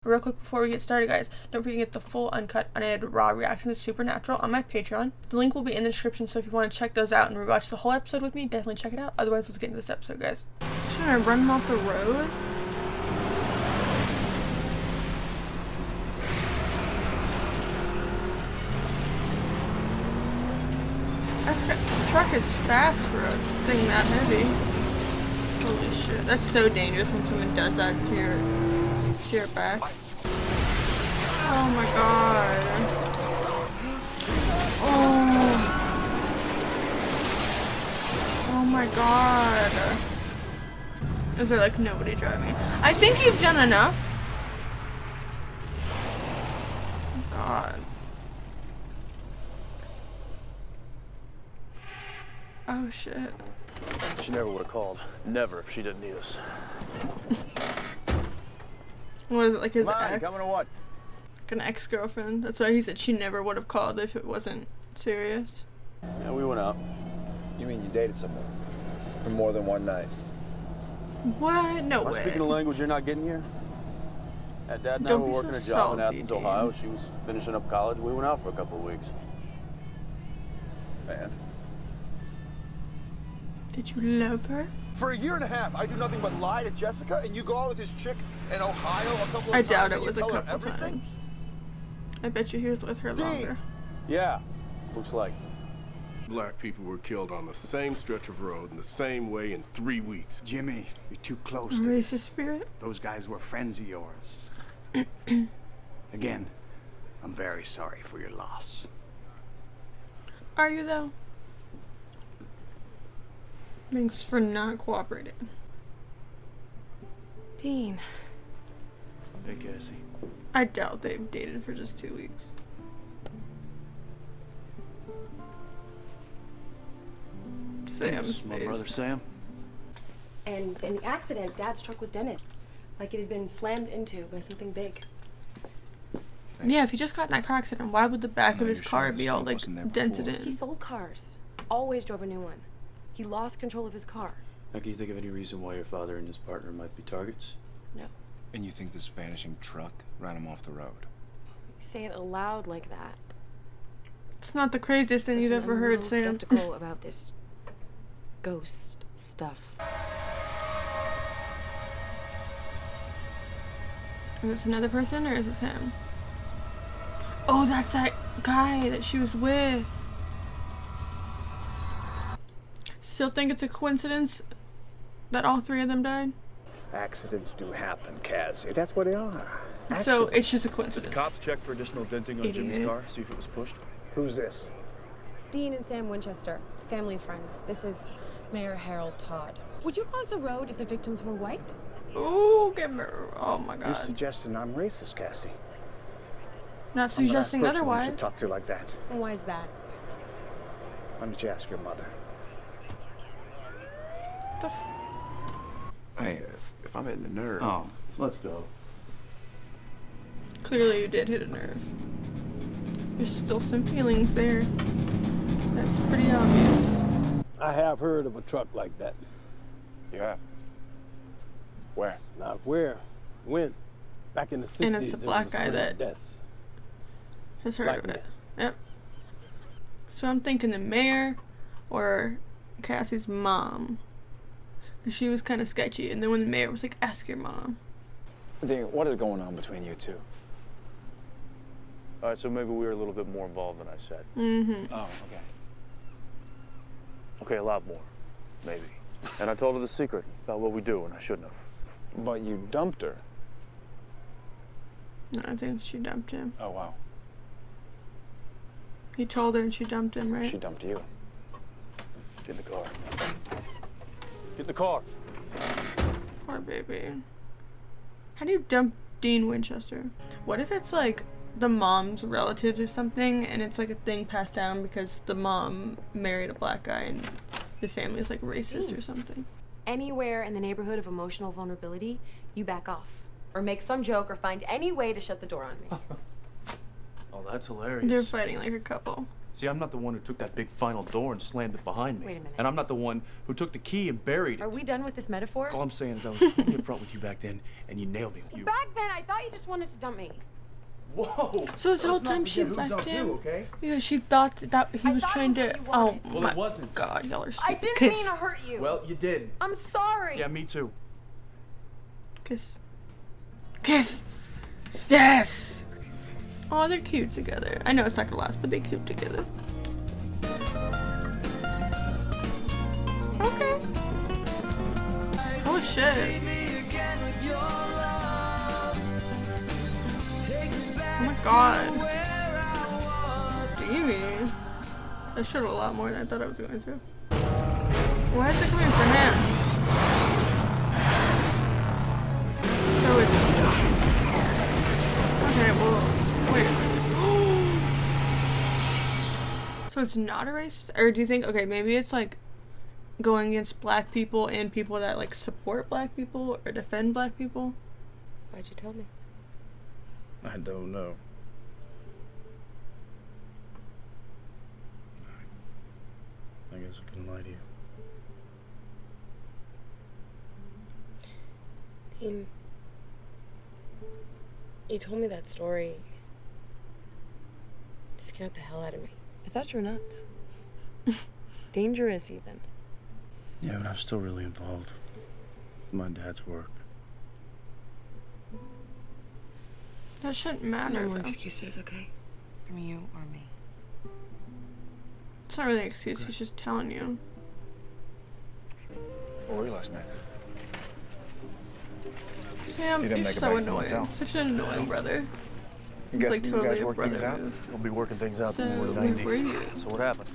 Real quick before we get started, guys, don't forget to get the full, uncut, unedited, raw reactions to Supernatural on my Patreon. The link will be in the description, so if you want to check those out and rewatch the whole episode with me, definitely check it out. Otherwise, let's get into this episode, guys. Just trying to run him off the road. The truck is fast for a thing that heavy. Holy shit, that's so dangerous when someone does that to your back. Oh my god. Oh my god. Is there like nobody driving? I think you've done enough. Oh god. Oh shit. She never would have called. Never if she didn't need us. Was it like his ex? Coming to what? Like an ex-girlfriend. That's why he said she never would have called if it wasn't serious. Yeah, we went out. You mean you dated someone for more than one night? What? No Am I way. speaking a language you're not getting here? Dad and I Don't were be working so a job in salty, Athens, Dan. Ohio. She was finishing up college. We went out for a couple of weeks. And? Did you love her? For a year and a half, I do nothing but lie to Jessica, and you go out with this chick in Ohio a couple of times. I doubt it and you was a tell her couple everything? times. I bet you he was with her longer. Yeah, looks like. Black people were killed on the same stretch of road in the same way in 3 weeks. Jimmy, you're too close to Racist this. spirit? Those guys were friends of yours. Again, I'm very sorry for your loss. Are you though? Thanks for not cooperating. Dean. Hey, Cassie. I doubt they've dated for just 2 weeks. Sam's My face. brother Sam. And in the accident, Dad's truck was dented. Like it had been slammed into by something big. Yeah, if he just got in that car accident, why would the back No, of his you're car sure be this all one like wasn't there dented before? He in? sold cars. Always drove a new one. He lost control of his car. Now, can you think of any reason why your father and his partner might be targets? No. And you think this vanishing truck ran him off the road? You say it aloud like that. It's not the craziest thing you've Listen, ever I'm a heard, little Sam. skeptical about this ghost stuff. Is this another person or is this him? Oh, that's that guy that she was with. Still think it's a coincidence that all three of them died? Accidents do happen, Cassie. That's what they are. So Accidents. it's just a coincidence. Cops checked for additional denting on Jimmy's Idiot. car, see if it was pushed. Who's this? Dean and Sam Winchester, family friends. This is Mayor Harold Todd. Would you close the road if the victims were white? Ooh, get me. Oh my You're god. suggesting I'm racist, Cassie. Not I'm the last suggesting person You otherwise. should talk to like that. And why is that? Why don't you ask your mother? The f- Hey, if I'm hitting a nerve. Oh, let's go. Clearly you did hit a nerve. There's still some feelings there. That's pretty obvious. I have heard of a truck like that. Yeah. Where? Not where, when. Back in the 60s, And it's the there black was a guy string of that- deaths. Has heard Black of it. man. Yep. So I'm thinking the mayor or Cassie's mom. 'Cause she was kind of sketchy. And then when the mayor was like, ask your mom. Dean, what is going on between you two? All right, so maybe we were a little bit more involved than I said. Mm-hmm. Oh, okay. Okay, a lot more, maybe. And I told her the secret about what we do, and I shouldn't have. But you dumped her. No, I think she dumped him. Oh, wow. He told her and she dumped him, right? She dumped you. Get in the car. Get in the car. Poor baby. How do you dump Dean Winchester? What if it's like the mom's relatives or something and it's like a thing passed down because the mom married a black guy and the family's like racist or something? Anywhere in the neighborhood of emotional vulnerability, you back off. Or make some joke or find any way to shut the door on me. Oh, that's hilarious. They're fighting like a couple. See, I'm not the one who took that big final door and slammed it behind me. Wait a minute. And I'm not the one who took the key and buried it. Are we done with this metaphor? All I'm saying is I was totally upfront with you back then, and you nailed me. You... Back then, I thought you just wanted to dump me. Whoa! So this whole Let's not time she forget who left dumped him you, okay? because she thought that he was thought trying it was to. what you Oh wanted. Well, my it wasn't. God, y'all are I stupid. didn't Kiss. mean to hurt you. Well, you did. I'm sorry. Yeah, me too. Kiss. Kiss. Yes. Oh, they're cute together. I know it's not gonna last, but they're cute together. Okay. Holy shit. Oh my God. Stevie. I showed a lot more than I thought I was going to. Why is it coming from him? So it's... Okay, well, wait a minute. So it's not a racist? Or do you think, okay, maybe it's like going against black people and people that like support black people or defend black people? Why'd you tell me? I don't know. I guess I can lie to you. Dean, you told me that story. It scared the hell out of me. I thought you were nuts. Dangerous, even. Yeah, but I'm still really involved with my dad's work. That shouldn't matter, No more though. excuses, okay? From you or me. It's not really an excuse, he's just telling you. Where were you last night? Sam, You didn't you're make it so back to the annoying. motel. Such an annoying brother. I'm It's guessing like you totally guys a work brother things out? move. We'll be working things out So, when we're where 90. were you? So what happened?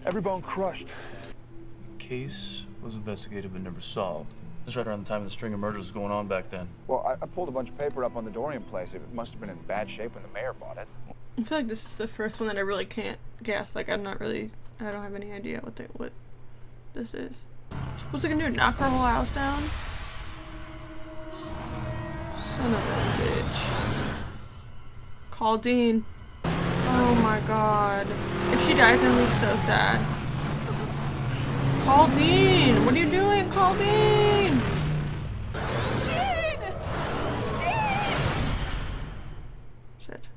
Every bone crushed. Case was investigated but never solved. It was right around the time the string of murders was going on back then. Well, I pulled a bunch of paper up on the Dorian place. It must have been in bad shape when the mayor bought it. I feel like this is the first one that I really can't guess. Like, I don't have any idea what this is. What's it gonna do? Knock her whole house down? Son of a bitch. Call Dean. Oh my God. If she dies, I'm gonna be so sad. Call Dean! What are you doing? Call Dean! Shit.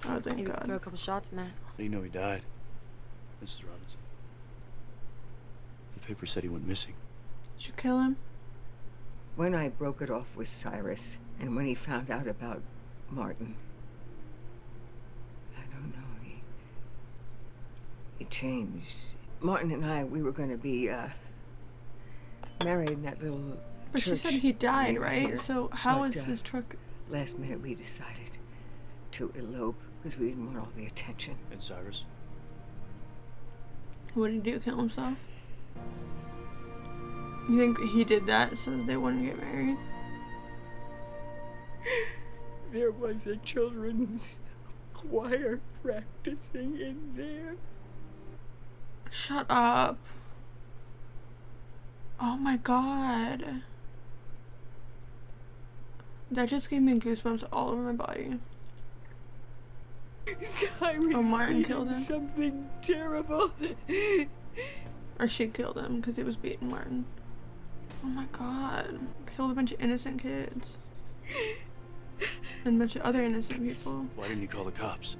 Oh, thank Maybe God. throw a couple shots in there. How do you know he died? Mrs. Robinson. The paper said he went missing. Did you kill him? When I broke it off with Cyrus, and when he found out about Martin, I don't know, he changed. Martin and I, we were going to be married in that little But she church said he died, near right? here. So how But, is this truck? Last minute, we decided to elope because we didn't want all the attention. And Cyrus? What did he do? Kill himself? You think he did that so that they wouldn't get married? There was a children's choir practicing in there. Shut up. Oh my God. That just gave me goosebumps all over my body. Cyrus Oh, Martin did killed him? something terrible. Or she killed him because he was beating Martin. Oh my God. Killed a bunch of innocent kids. And a bunch of other innocent people. Why didn't you call the cops?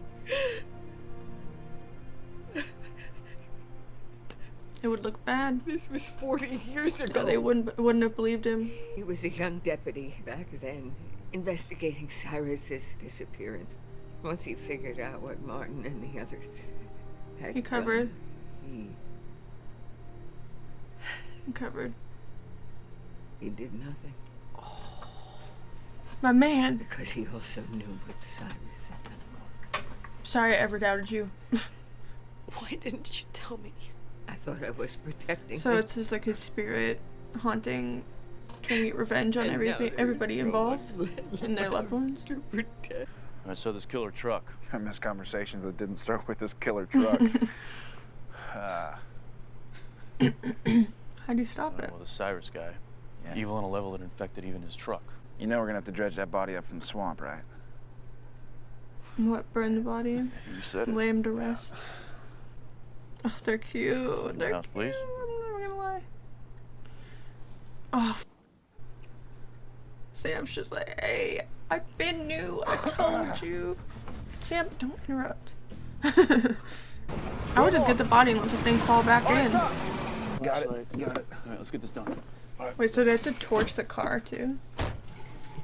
It would look bad. This was 40 years ago. No, they wouldn't have believed him. He was a young deputy back then, investigating Cyrus's disappearance. Once he figured out what Martin and the others had He covered. done, He covered. he did nothing. My man. Because he also knew what Cyrus had done. Sorry I ever doubted you. Why didn't you tell me? I thought I was protecting So him. it's just like his spirit haunting, trying to get revenge on And now there's everybody no involved one left and their loved ones. to protect. All right, so this killer truck. I miss conversations that didn't start with this killer truck. How do you stop it? Well, the Cyrus guy. Yeah. Evil on a level that infected even his truck. You know we're gonna have to dredge that body up from the swamp, right? What, burn the body? You said it. Lay him to rest. Oh, they're cute. They're House, cute. please. I'm never gonna lie. Oh, Sam's just like, hey, I've been new. I told you. Sam, don't interrupt. I would just get the body and let the thing fall back in. Got it. All right, let's get this done. Wait, so they have to torch the car too?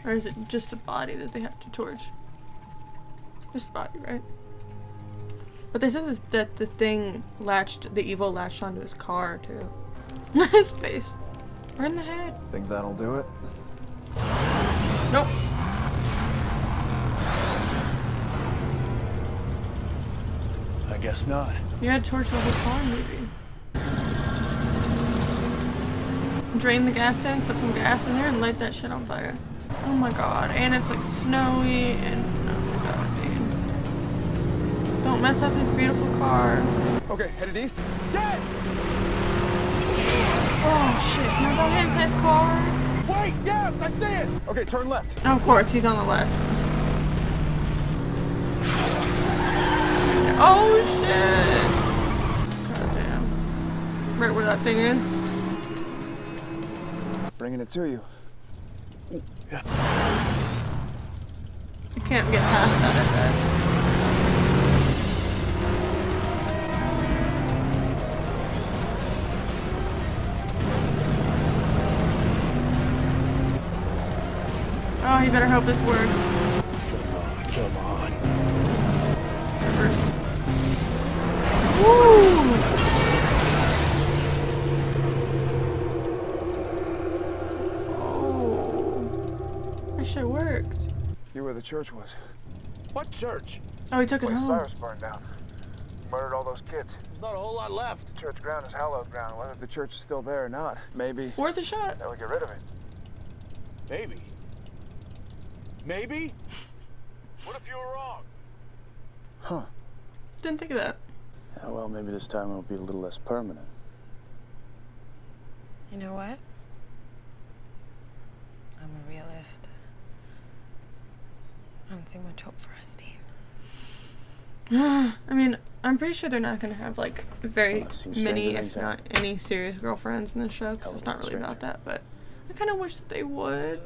Or is it just the body that they have to torch? Just the body, right? But they said that the thing latched, the evil latched onto his car too. His face. Right in the head. Think that'll do it? Nope. I guess not. You had to torch the whole car, maybe. Drain the gas tank, put some gas in there, and light that shit on fire. Oh my god, and it's like snowy, and oh my god, dude. Don't mess up his beautiful car. Okay, headed east? Yes! Oh shit, no, don't hit his car. Wait, yes, I see it! Okay, turn left. Oh, of course, he's on the left. Oh shit! God damn. Right where that thing is. Bringing it to you. You can't get past that, I bet. Oh, you better hope this works. Come on. Reverse. Woo! Oh. That shit worked. You where the church was. What church? Oh, he took it Place home. Cyrus burned down. Murdered all those kids. There's not a whole lot left. The church ground is hallowed ground. Whether the church is still there or not, maybe Worth a shot. that would get rid of it. Maybe. Maybe? What if you were wrong? Huh. Didn't think of that. Yeah, well, maybe this time it'll be a little less permanent. You know what? I'm a realist. I don't see much hope for us, Dean. I mean, I'm pretty sure they're not gonna have like very I've seen many, stranger if than not any, serious girlfriends in the show. Cause it's not really about that, but I kind of wish that they would.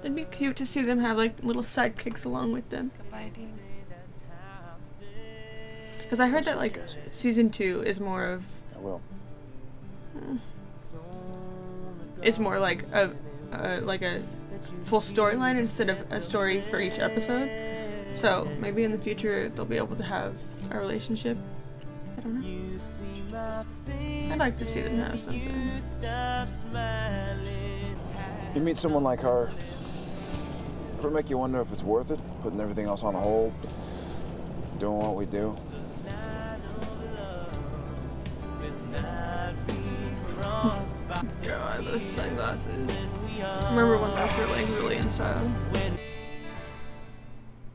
It'd be cute to see them have like little sidekicks along with them. Goodbye, Dean. Cause I heard that like season 2 is more of, I will. it's more like a full storyline instead of a story for each episode. So maybe in the future they'll be able to have a relationship. I don't know. I'd like to see them have something. You meet someone like her, ever make you wonder if it's worth it? Putting everything else on hold, doing what we do? God, those sunglasses. Remember when those were like really in style?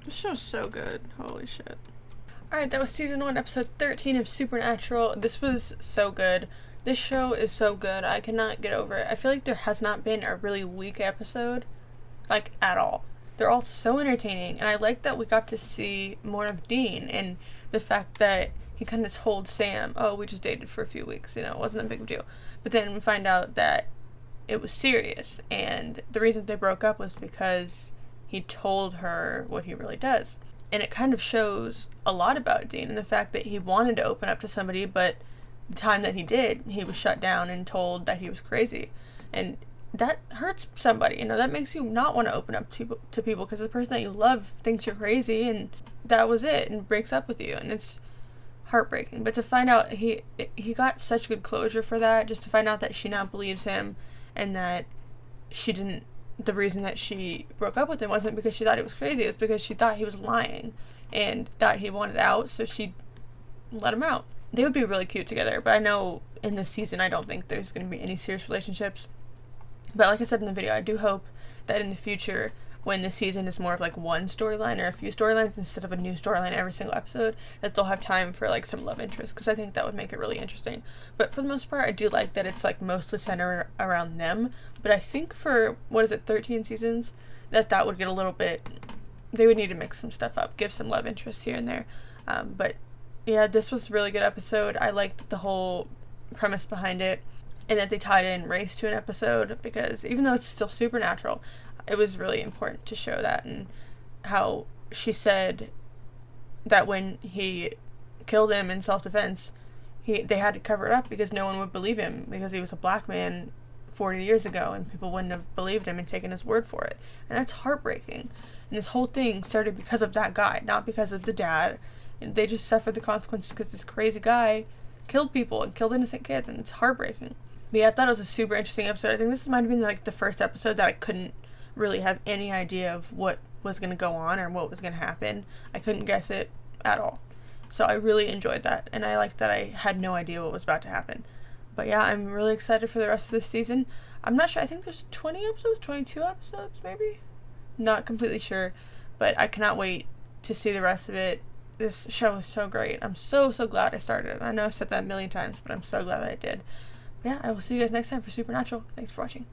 This show's so good. Holy shit. Alright, that was season 1, episode 13 of Supernatural. This was so good. This show is so good. I cannot get over it. I feel like there has not been a really weak episode, like, at all. They're all so entertaining, and I like that we got to see more of Dean, and the fact that he kind of told Sam, oh, we just dated for a few weeks, you know, it wasn't a big deal. But then we find out that it was serious, and the reason they broke up was because he told her what he really does. And it kind of shows a lot about Dean, and the fact that he wanted to open up to somebody, but the time that he did, he was shut down and told that he was crazy. And that hurts somebody, you know, that makes you not want to open up to people because the person that you love thinks you're crazy, and that was it, and breaks up with you, and it's heartbreaking. But to find out he got such good closure for that, just to find out that she now believes him, and that she didn't, the reason that she broke up with him wasn't because she thought he was crazy, it was because she thought he was lying and thought he wanted out, so she let him out. They would be really cute together, but I know in this season I don't think there's going to be any serious relationships. But like I said in the video, I do hope that in the future when the season is more of like one storyline or a few storylines instead of a new storyline every single episode, that they'll have time for like some love interest, because I think that would make it really interesting. But for the most part, I do like that it's like mostly centered around them. But I think for, 13 seasons, that would get a little bit, they would need to mix some stuff up, give some love interest here and there. But yeah, this was a really good episode. I liked the whole premise behind it, and that they tied in race to an episode, because even though it's still supernatural, it was really important to show that, and how she said that when he killed him in self-defense, they had to cover it up because no one would believe him, because he was a black man 40 years ago, and people wouldn't have believed him and taken his word for it. And that's heartbreaking. And this whole thing started because of that guy, not because of the dad. And they just suffered the consequences because this crazy guy killed people and killed innocent kids, and it's heartbreaking. But yeah, I thought it was a super interesting episode. I think this might have been like the first episode that I couldn't really have any idea of what was going to go on or what was going to happen. I couldn't guess it at all. So I really enjoyed that, and I liked that I had no idea what was about to happen. But yeah, I'm really excited for the rest of this season. I'm not sure. I think there's 20 episodes, 22 episodes maybe? Not completely sure, but I cannot wait to see the rest of it. This show is so great. I'm so glad I started it. I know I've said that a million times, but I'm so glad I did. But yeah, I will see you guys next time for Supernatural. Thanks for watching.